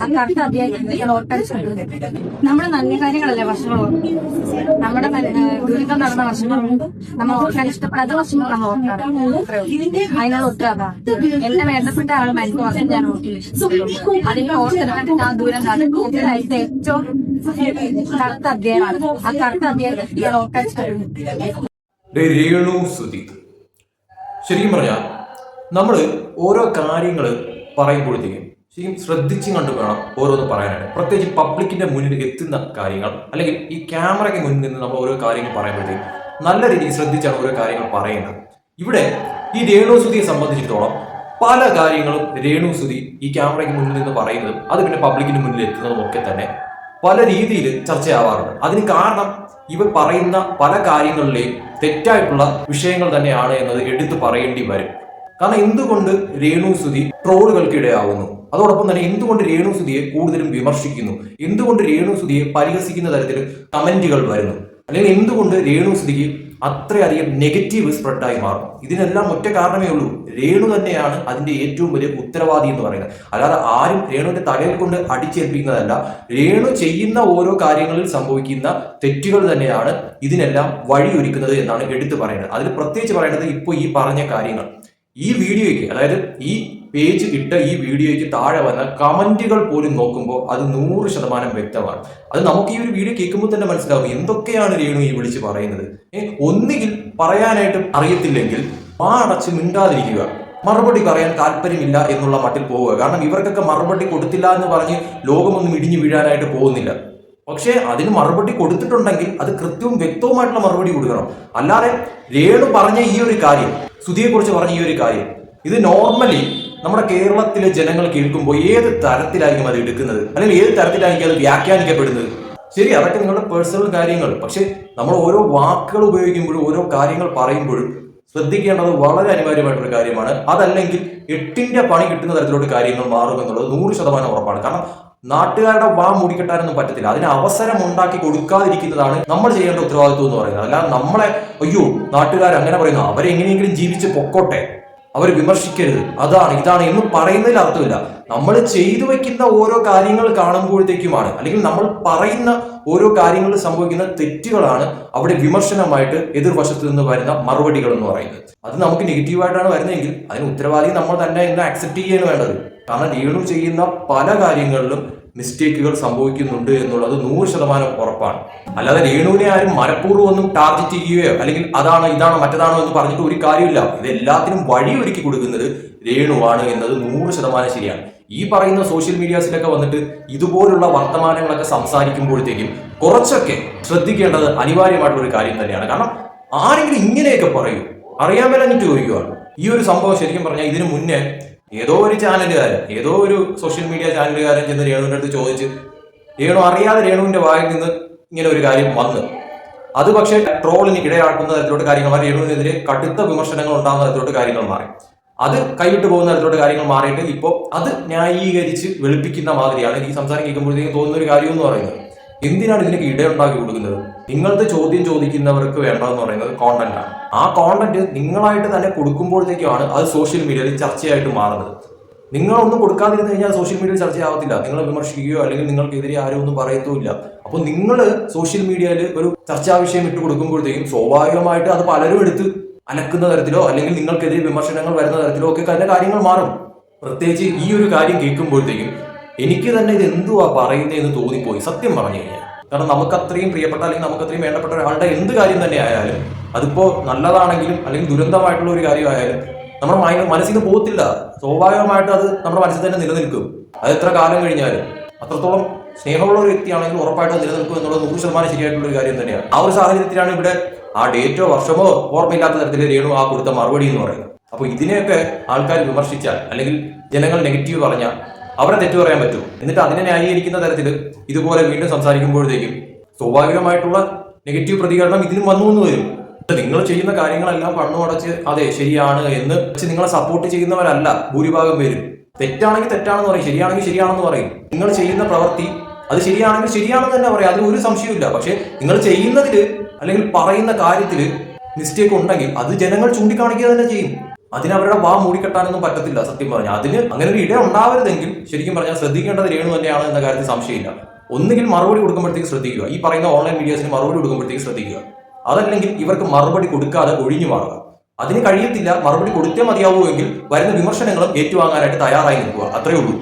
കറുത്ത അധ്യായം ഓർക്കടിച്ചിട്ടുണ്ട്. നമ്മുടെ നല്ല കാര്യങ്ങളല്ലേ വർഷങ്ങൾ നമ്മുടെ ദുരിതം നടന്ന വർഷങ്ങൾ നമ്മൾ ഓർക്കാൻ ഇഷ്ടപ്പെടാത്ത വർഷങ്ങൾ നമ്മൾ ഓർക്കാറ്. അതിനുള്ള ഉത്തരവാദ എന്നെ വേണ്ടപ്പെട്ട ആൾ മരിക്കും അത് ഞാൻ ഓർക്കില്ല. അതിനെ ഓർത്തെടുക്കാൻ ആ ദൂരം അതിലായിട്ട് ഏറ്റവും കറുത്ത അധ്യായമാണ്. ആ കറുത്ത അധ്യായം ഞാൻ ഓർക്കടിച്ചിട്ടുണ്ട്. രേണു സുധി ശരിക്കും പറഞ്ഞാൽ നമ്മൾ ഓരോ കാര്യങ്ങൾ പറയുമ്പോഴത്തേക്കും ശരിക്കും ശ്രദ്ധിച്ചും കണ്ടു വേണം ഓരോന്ന് പറയാനായിട്ട്. പ്രത്യേകിച്ച് പബ്ലിക്കിന്റെ മുന്നിൽ എത്തുന്ന കാര്യങ്ങൾ അല്ലെങ്കിൽ ഈ ക്യാമറയ്ക്ക് മുന്നിൽ നിന്ന് നമ്മൾ ഓരോ കാര്യങ്ങൾ പറയുമ്പോഴത്തേക്കും നല്ല രീതിയിൽ ശ്രദ്ധിച്ചാണ് ഓരോ കാര്യങ്ങൾ പറയുന്നത്. ഇവിടെ ഈ രേണു സുധിയെ സംബന്ധിച്ചിടത്തോളം പല കാര്യങ്ങളും രേണു സുധി ഈ ക്യാമറയ്ക്ക് മുന്നിൽ നിന്ന് പറയുന്നതും അത് പിന്നെ പബ്ലിക്കിന്റെ മുന്നിൽ എത്തുന്നതും ഒക്കെ തന്നെ പല രീതിയിൽ ചർച്ചയാവാറുണ്ട്. അതിന് കാരണം ഇവർ പറയുന്ന പല കാര്യങ്ങളിലെയും തെറ്റായിട്ടുള്ള വിഷയങ്ങൾ തന്നെയാണ് എന്നത് എടുത്തു പറയേണ്ടി വരും. കാരണം എന്തുകൊണ്ട് രേണു സുധി ട്രോളുകൾക്ക് ഇടയാവുന്നു, അതോടൊപ്പം തന്നെ എന്തുകൊണ്ട് രേണു സുധിയെ കൂടുതലും വിമർശിക്കുന്നു, എന്തുകൊണ്ട് രേണു സുധിയെ പരിഹസിക്കുന്ന തരത്തിൽ കമന്റുകൾ വരുന്നു, അല്ലെങ്കിൽ എന്തുകൊണ്ട് രേണു സുധിക്ക് അത്രയധികം നെഗറ്റീവ് സ്പ്രെഡായി മാറും. ഇതിനെല്ലാം ഒറ്റ കാരണമേ ഉള്ളൂ, രേണു തന്നെയാണ് അതിന്റെ ഏറ്റവും വലിയ ഉത്തരവാദി എന്ന് പറയുന്നത്. അല്ലാതെ ആരും രേണുവിന്റെ തലയിൽ കൊണ്ട് അടിച്ചേൽപ്പിക്കുന്നതല്ല. രേണു ചെയ്യുന്ന ഓരോ കാര്യങ്ങളിൽ സംഭവിക്കുന്ന തെറ്റുകൾ തന്നെയാണ് ഇതിനെല്ലാം വഴിയൊരുക്കുന്നത് എന്നാണ് എടുത്തു പറയുന്നത്. അതിൽ പ്രത്യേകിച്ച് പറയുന്നത് ഇപ്പോൾ ഈ പറഞ്ഞ കാര്യങ്ങൾ ഈ വീഡിയോയ്ക്ക്, അതായത് ഈ പേജ് ഇട്ട ഈ വീഡിയോയ്ക്ക് താഴെ വന്ന കമന്റുകൾ പോലും നോക്കുമ്പോൾ അത് 100% വ്യക്തമാണ്. അത് നമുക്ക് ഈ ഒരു വീഡിയോ കേൾക്കുമ്പോൾ തന്നെ മനസ്സിലാവും എന്തൊക്കെയാണ് രേണു ഈ വിളിച്ച് പറയുന്നത്. ഒന്നുകിൽ പറയാനായിട്ട് അറിയത്തില്ലെങ്കിൽ അടച്ച് മിണ്ടാതിരിക്കുക, മറുപടി പറയാൻ താല്പര്യമില്ല എന്നുള്ള മട്ടിൽ പോവുക. കാരണം ഇവർക്കൊക്കെ മറുപടി കൊടുത്തില്ല എന്ന് പറഞ്ഞ് ലോകമൊന്നും ഇടിഞ്ഞു വീഴാനായിട്ട് പോകുന്നില്ല. പക്ഷേ അതിന് മറുപടി കൊടുത്തിട്ടുണ്ടെങ്കിൽ അത് കൃത്യവും വ്യക്തവുമായിട്ടുള്ള മറുപടി കൊടുക്കണം. അല്ലാതെ രേണു പറഞ്ഞ ഈ ഒരു കാര്യം, സുധിയെ കുറിച്ച് പറഞ്ഞ ഈ ഒരു കാര്യം, ഇത് നോർമലി നമ്മുടെ കേരളത്തിലെ ജനങ്ങൾ കേൾക്കുമ്പോൾ ഏത് തരത്തിലായിരിക്കും അത് എടുക്കുന്നത്, അല്ലെങ്കിൽ ഏത് തരത്തിലായിരിക്കും അത് വ്യാഖ്യാനിക്കപ്പെടുന്നത്. ശരി, അതൊക്കെ നിങ്ങളുടെ പേഴ്സണൽ കാര്യങ്ങൾ. പക്ഷെ നമ്മൾ ഓരോ വാക്കുകൾ ഉപയോഗിക്കുമ്പോഴും ഓരോ കാര്യങ്ങൾ പറയുമ്പോഴും ശ്രദ്ധിക്കേണ്ടത് വളരെ അനിവാര്യമായിട്ടൊരു കാര്യമാണ്. അതല്ലെങ്കിൽ 8ന്റെ പണി കിട്ടുന്ന തരത്തിലോട്ട് കാര്യങ്ങൾ മാറുമെന്നുള്ളത് 100% ഉറപ്പാണ്. കാരണം നാട്ടുകാരുടെ വാ മൂടിക്കെട്ടാനൊന്നും പറ്റത്തില്ല. അതിന് അവസരം ഉണ്ടാക്കി കൊടുക്കാതിരിക്കുന്നതാണ് നമ്മൾ ചെയ്യേണ്ട ഉത്തരവാദിത്വം എന്ന് പറയുന്നത്. അല്ലാതെ നമ്മളെ അയ്യോ നാട്ടുകാർ അങ്ങനെ പറയുന്നു, അവരെ എങ്ങനെയെങ്കിലും ജീവിച്ച് പൊക്കോട്ടെ, അവർ വിമർശിക്കരുത്, അതാണ് ഇതാണ് എന്ന് പറയുന്നതിൽ അർത്ഥമില്ല. നമ്മൾ ചെയ്തു വെക്കുന്ന ഓരോ കാര്യങ്ങൾ കാണുമ്പോഴത്തേക്കുമാണ്, അല്ലെങ്കിൽ നമ്മൾ പറയുന്ന ഓരോ കാര്യങ്ങളിൽ സംഭവിക്കുന്ന തെറ്റുകളാണ് അവിടെ വിമർശനമായിട്ട് എതിർവശത്ത് നിന്ന് വരുന്ന മറുപടികൾ എന്ന് പറയുന്നത്. അത് നമുക്ക് നെഗറ്റീവായിട്ടാണ് വരുന്നതെങ്കിൽ അതിന് ഉത്തരവാദി നമ്മൾ തന്നെ ഇന്ന് അക്സെപ്റ്റ് ചെയ്യാണ് വേണ്ടത്. കാരണം രേണു ചെയ്യുന്ന പല കാര്യങ്ങളിലും മിസ്റ്റേക്കുകൾ സംഭവിക്കുന്നുണ്ട് എന്നുള്ളത് 100% ഉറപ്പാണ്. അല്ലാതെ രേണുവിനെ ആരും മനഃപൂർവ്വം ഒന്നും ടാർഗറ്റ് ചെയ്യുകയോ അല്ലെങ്കിൽ അതാണ് ഇതാണ് മറ്റേതാണോ എന്ന് പറഞ്ഞിട്ട് ഒരു കാര്യമില്ല. ഇതെല്ലാത്തിനും വഴി ഒരുക്കി കൊടുക്കുന്നത് രേണുവാണ് എന്നത് 100% ശരിയാണ്. ഈ പറയുന്ന സോഷ്യൽ മീഡിയാസിലൊക്കെ വന്നിട്ട് ഇതുപോലുള്ള വർത്തമാനങ്ങളൊക്കെ സംസാരിക്കുമ്പോഴത്തേക്കും കുറച്ചൊക്കെ ശ്രദ്ധിക്കേണ്ടത് അനിവാര്യമായിട്ടുള്ള ഒരു കാര്യം തന്നെയാണ്. കാരണം ആരെങ്കിലും ഇങ്ങനെയൊക്കെ പറയൂ, അറിയാൻ മേലഞ്ഞിട്ട് ചോദിക്കുകയാണ്. ഈ ഒരു സംഭവം ശരിക്കും പറഞ്ഞാൽ ഇതിനു മുന്നേ ഏതോ ഒരു ചാനലുകാരൻ, ഏതോ ഒരു സോഷ്യൽ മീഡിയ ചാനലുകാരൻ ചെന്ന് രേണുവിന്റെ അടുത്ത് ചോദിച്ച് രേണു അറിയാതെ രേണുവിന്റെ വായിൽ നിന്ന് ഇങ്ങനെ ഒരു കാര്യം വന്ന് അത് പക്ഷേ ട്രോളിന് ഇടയാക്കുന്ന തരത്തിലോട്ട് കാര്യങ്ങൾ മാറി, രേണുവിനെതിരെ കടുത്ത വിമർശനങ്ങൾ ഉണ്ടാകുന്ന തരത്തിലോട്ട് കാര്യങ്ങൾ മാറി, അത് കൈവിട്ട് പോകുന്ന തരത്തിലോട്ട് കാര്യങ്ങൾ മാറിയിട്ട് ഇപ്പോൾ അത് ന്യായീകരിച്ച് വെളുപ്പിക്കുന്ന മാതിരിയാണ് ഈ സംസാരം കേൾക്കുമ്പോഴത്തേക്കും തോന്നുന്ന ഒരു കാര്യം എന്ന് പറയുന്നത്. എന്തിനാണ് ഇതിനൊക്കെ ഇടയുണ്ടാക്കി കൊടുക്കുന്നത്? നിങ്ങളുടെ ചോദ്യം ചോദിക്കുന്നവർക്ക് വേണ്ടതെന്ന് പറയുന്നത് കോണ്ടന്റ് ആണ്. ആ കോണ്ടന്റ് നിങ്ങളായിട്ട് തന്നെ കൊടുക്കുമ്പോഴത്തേക്കുമാണ് അത് സോഷ്യൽ മീഡിയയിൽ ചർച്ചയായിട്ട് മാറുന്നത്. നിങ്ങളൊന്നും കൊടുക്കാതിരുന്നു കഴിഞ്ഞാൽ സോഷ്യൽ മീഡിയയിൽ ചർച്ചയാവത്തില്ല. നിങ്ങളെ വിമർശിക്കുകയോ അല്ലെങ്കിൽ നിങ്ങൾക്കെതിരെ ആരും ഒന്നും പറയത്തുമില്ല. അപ്പോൾ നിങ്ങൾ സോഷ്യൽ മീഡിയയിൽ ഒരു ചർച്ചാ വിഷയം ഇട്ട് കൊടുക്കുമ്പോഴത്തേക്കും സ്വാഭാവികമായിട്ട് അത് പലരും എടുത്ത് അലക്കുന്ന തരത്തിലോ അല്ലെങ്കിൽ നിങ്ങൾക്കെതിരെ വിമർശനങ്ങൾ വരുന്ന തരത്തിലോ ഒക്കെ തന്നെ കാര്യങ്ങൾ മാറും. പ്രത്യേകിച്ച് ഈ ഒരു കാര്യം കേൾക്കുമ്പോഴത്തേക്കും എനിക്ക് തന്നെ ഇത് എന്തുവാ പറയുന്നതെന്ന് തോന്നിപ്പോയി സത്യം പറഞ്ഞു കഴിഞ്ഞാൽ. കാരണം നമുക്ക് അത്രയും പ്രിയപ്പെട്ട അല്ലെങ്കിൽ നമുക്ക് അത്രയും വേണ്ടപ്പെട്ട ഒരാളുടെ എന്ത് കാര്യം തന്നെ ആയാലും, അതിപ്പോ നല്ലതാണെങ്കിലും അല്ലെങ്കിൽ ദുരന്തമായിട്ടുള്ള ഒരു കാര്യമായാലും നമ്മുടെ മനസ്സിൽ നിന്ന് പോകത്തില്ല. സ്വാഭാവികമായിട്ട് അത് നമ്മുടെ മനസ്സിൽ തന്നെ നിലനിൽക്കും. അത് എത്ര കാലം കഴിഞ്ഞാലും അത്രത്തോളം സ്നേഹമുള്ള ഒരു വ്യക്തിയാണെങ്കിൽ ഉറപ്പായിട്ട് നിലനിൽക്കും എന്നുള്ളത് 100% ശരിയായിട്ടുള്ള ഒരു കാര്യം തന്നെയാണ്. ആ ഒരു സാഹചര്യത്തിലാണ് ഇവിടെ ആ ഡേറ്റോ വർഷമോ ഓർമ്മയില്ലാത്ത തരത്തിൽ രേണു ആ കൊടുത്ത മറുപടി എന്ന് പറയുന്നത്. അപ്പൊ ഇതിനെയൊക്കെ ആൾക്കാർ വിമർശിച്ചാൽ അല്ലെങ്കിൽ ജനങ്ങൾ നെഗറ്റീവ് പറഞ്ഞാൽ അവരെ തെറ്റു പറയാൻ പറ്റും. എന്നിട്ട് അതിനെ ന്യായീകരിക്കുന്ന തരത്തിൽ ഇതുപോലെ വീണ്ടും സംസാരിക്കുമ്പോഴത്തേക്കും സ്വാഭാവികമായിട്ടുള്ള നെഗറ്റീവ് പ്രതികരണം ഇതിനും വന്നു എന്ന് വരും. നിങ്ങൾ ചെയ്യുന്ന കാര്യങ്ങളെല്ലാം കണ്ണുമടച്ച് അതെ ശരിയാണ് എന്ന് വെച്ച് നിങ്ങളെ സപ്പോർട്ട് ചെയ്യുന്നവരല്ല ഭൂരിഭാഗം പേരും. തെറ്റാണെങ്കിൽ തെറ്റാണെന്ന് പറയും, ശരിയാണെങ്കിൽ ശരിയാണെന്ന് പറയും. നിങ്ങൾ ചെയ്യുന്ന പ്രവൃത്തി അത് ശരിയാണെങ്കിൽ ശരിയാണെന്ന് തന്നെ പറയാം, അതിൽ ഒരു സംശയമില്ല. പക്ഷെ നിങ്ങൾ ചെയ്യുന്നതിൽ അല്ലെങ്കിൽ പറയുന്ന കാര്യത്തിൽ മിസ്റ്റേക്ക് ഉണ്ടെങ്കിൽ അത് ജനങ്ങൾ ചൂണ്ടിക്കാണിക്കുക തന്നെ ചെയ്യും. അതിന് അവരുടെ വാ മൂടിക്കെട്ടാനൊന്നും പറ്റത്തില്ല. സത്യം പറഞ്ഞാൽ അതിന് അങ്ങനെ ഒരു ഇട ഉണ്ടാവരുതെങ്കിൽ ശരിക്കും പറഞ്ഞാൽ ശ്രദ്ധിക്കേണ്ടത് രേണു തന്നെയാണ് എന്ന കാര്യത്തിൽ സംശയമില്ല. ഒന്നുകിൽ മറുപടി കൊടുക്കുമ്പോഴത്തേക്ക് ശ്രദ്ധിക്കുക, ഈ പറയുന്ന ഓൺലൈൻ മീഡിയാസിന് മറുപടി കൊടുക്കുമ്പോഴത്തേക്ക് ശ്രദ്ധിക്കുക. അതല്ലെങ്കിൽ ഇവർക്ക് മറുപടി കൊടുക്കാതെ ഒഴിഞ്ഞു മാറുക. അതിന് കഴിയത്തില്ല, മറുപടി കൊടുത്തേ മതിയാവുമെങ്കിൽ വരുന്ന വിമർശനങ്ങളും ഏറ്റുവാങ്ങാനായിട്ട് തയ്യാറായി നിൽക്കുക. അത്രയേ ഉള്ളൂ.